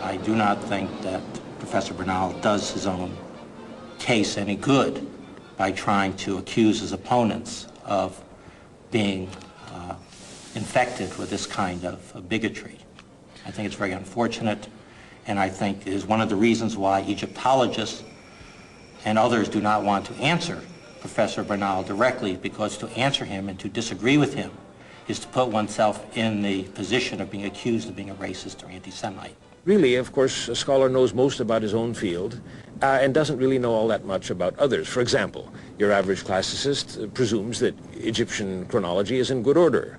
I do not think that Professor Bernal does his own case any good by trying to accuse his opponents of being infected with this kind of bigotry. I think it's very unfortunate, and I think it is one of the reasons why Egyptologists and others do not want to answer Professor Bernal directly, because to answer him and to disagree with him is to put oneself in the position of being accused of being a racist or anti-Semite. Really, of course, a scholar knows most about his own field and doesn't really know all that much about others. For example, your average classicist presumes that Egyptian chronology is in good order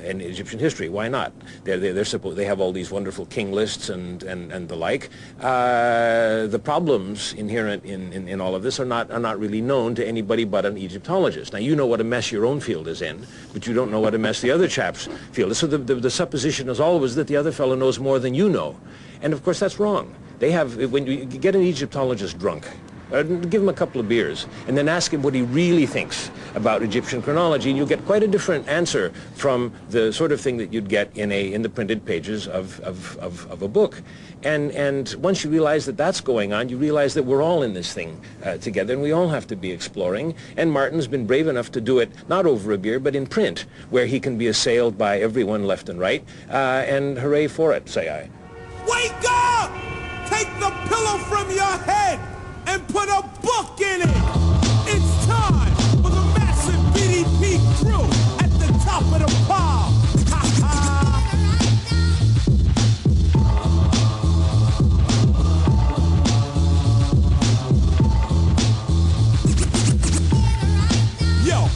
in Egyptian history. Why not? They have all these wonderful king lists and the like. The problems inherent in all of this are not really known to anybody but an Egyptologist. Now, you know what a mess your own field is in, but you don't know what a mess the other chap's field is. So the supposition is always that the other fellow knows more than you know. And of course, that's wrong. They have, when you get an Egyptologist drunk, give him a couple of beers, and then ask him what he really thinks about Egyptian chronology, and you'll get quite a different answer from the sort of thing that you'd get in the printed pages of a book. And once you realize that that's going on, you realize that we're all in this thing together, and we all have to be exploring. And Martin's been brave enough to do it not over a beer, but in print, where he can be assailed by everyone left and right, and hooray for it, say I. Wake up! Take the pillow from your head and put a book in it! It's time for the massive BDP crew at the top of the pile! Yo,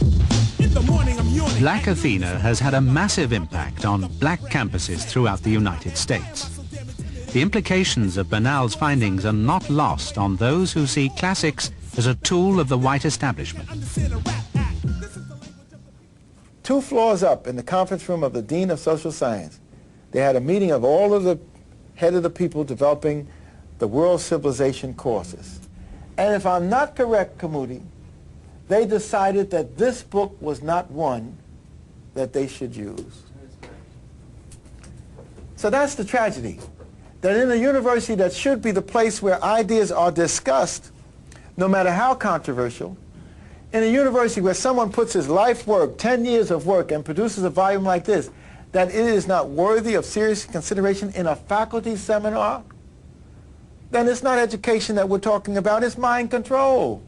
in the morning I'm yawning. Black Athena has had a massive impact on black campuses throughout the United States. The implications of Bernal's findings are not lost on those who see classics as a tool of the white establishment. 2 floors up in the conference room of the Dean of Social Science, they had a meeting of all of the head of the people developing the world civilization courses. And if I'm not correct, Kamudi, they decided that this book was not one that they should use. So that's the tragedy. That in a university that should be the place where ideas are discussed, no matter how controversial, in a university where someone puts his life work, 10 years of work, and produces a volume like this, that it is not worthy of serious consideration in a faculty seminar, then it's not education that we're talking about, it's mind control.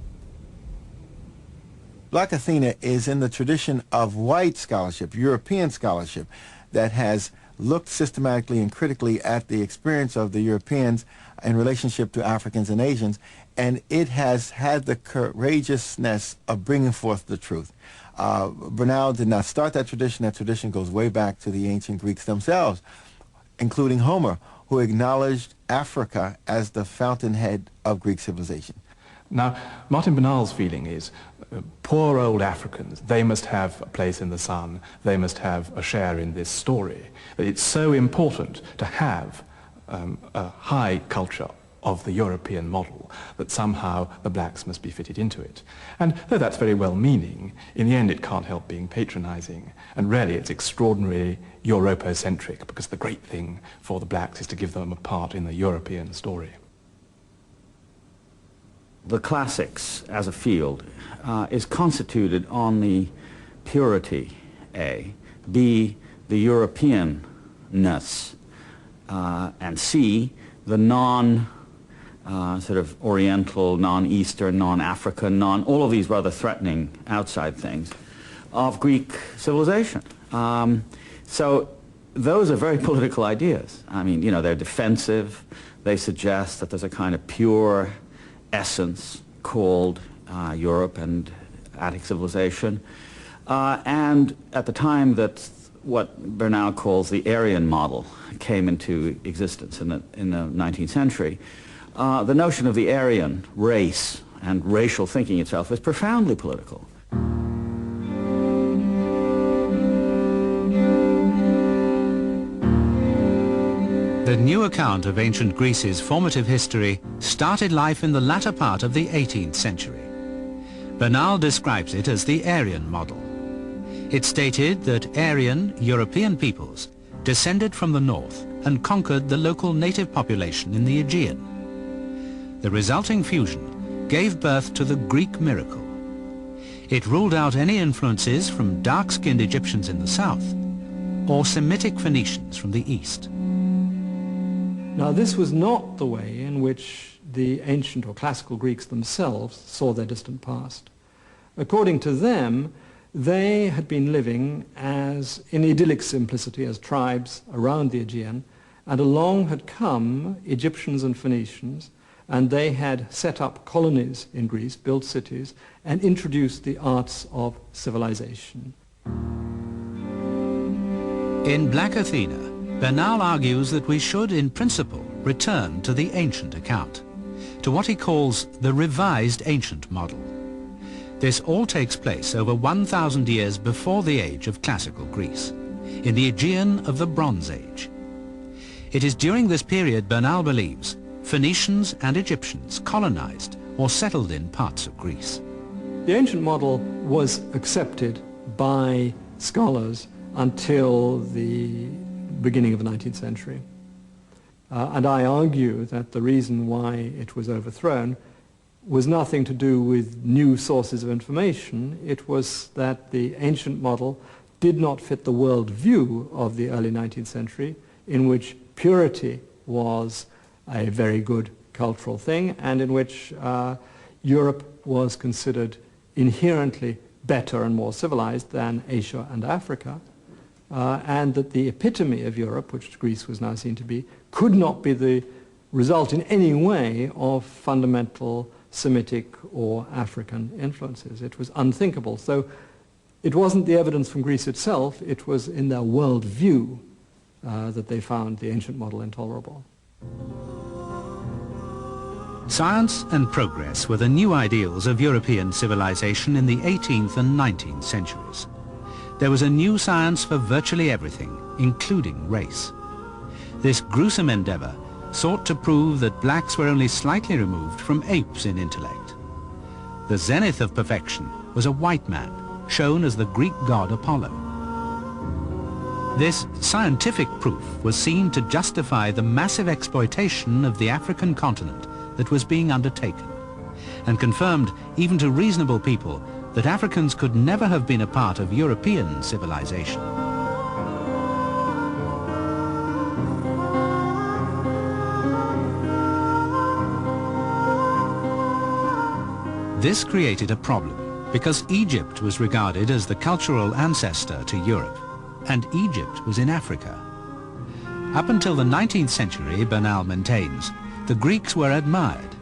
Black Athena is in the tradition of white scholarship, European scholarship, that has looked systematically and critically at the experience of the Europeans in relationship to Africans and Asians, and it has had the courageousness of bringing forth the truth. Bernal did not start that tradition. That tradition goes way back to the ancient Greeks themselves, including Homer, who acknowledged Africa as the fountainhead of Greek civilization. Now, Martin Bernal's feeling is, poor old Africans, they must have a place in the sun, they must have a share in this story. That it's so important to have a high culture of the European model that somehow the blacks must be fitted into it. And though that's very well-meaning, in the end it can't help being patronizing, and really it's extraordinarily Europocentric, because the great thing for the blacks is to give them a part in the European story. The classics as a field is constituted on the purity, A, B, the Europeanness, and C, the sort of Oriental, non-Eastern, non-African, all of these rather threatening outside things of Greek civilization. So those are very political ideas. I mean, you know, they're defensive. They suggest that there's a kind of pure essence called Europe and Attic civilization. And at the time that what Bernal calls the Aryan model came into existence in the 19th century, the notion of the Aryan race and racial thinking itself is profoundly political. The new account of ancient Greece's formative history started life in the latter part of the 18th century. Bernal describes it as the Aryan model. It stated that Aryan European peoples descended from the north and conquered the local native population in the Aegean. The resulting fusion gave birth to the Greek miracle. It ruled out any influences from dark-skinned Egyptians in the south or Semitic Phoenicians from the east. Now, this was not the way in which the ancient or classical Greeks themselves saw their distant past. According to them, they had been living as in idyllic simplicity as tribes around the Aegean, and along had come Egyptians and Phoenicians, and they had set up colonies in Greece, built cities, and introduced the arts of civilization. In Black Athena, Bernal argues that we should, in principle, return to the ancient account, to what he calls the revised ancient model. This all takes place over 1,000 years before the age of classical Greece, in the Aegean of the Bronze Age. It is during this period, Bernal believes, Phoenicians and Egyptians colonized or settled in parts of Greece. The ancient model was accepted by scholars until the beginning of the 19th century. And I argue that the reason why it was overthrown was nothing to do with new sources of information. It was that the ancient model did not fit the world view of the early 19th century, in which purity was a very good cultural thing, and in which Europe was considered inherently better and more civilized than Asia and Africa, and that the epitome of Europe, which Greece was now seen to be, could not be the result in any way of fundamental Semitic or African influences. It was unthinkable. So it wasn't the evidence from Greece itself, it was in their world view that they found the ancient model intolerable. Science and progress were the new ideals of European civilization in the 18th and 19th centuries. There was a new science for virtually everything, including race. This gruesome endeavor sought to prove that blacks were only slightly removed from apes in intellect. The zenith of perfection was a white man, shown as the Greek god Apollo. This scientific proof was seen to justify the massive exploitation of the African continent that was being undertaken, and confirmed even to reasonable people that Africans could never have been a part of European civilization. This created a problem because Egypt was regarded as the cultural ancestor to Europe, and Egypt was in Africa. Up until the 19th century, Bernal maintains, the Greeks were admired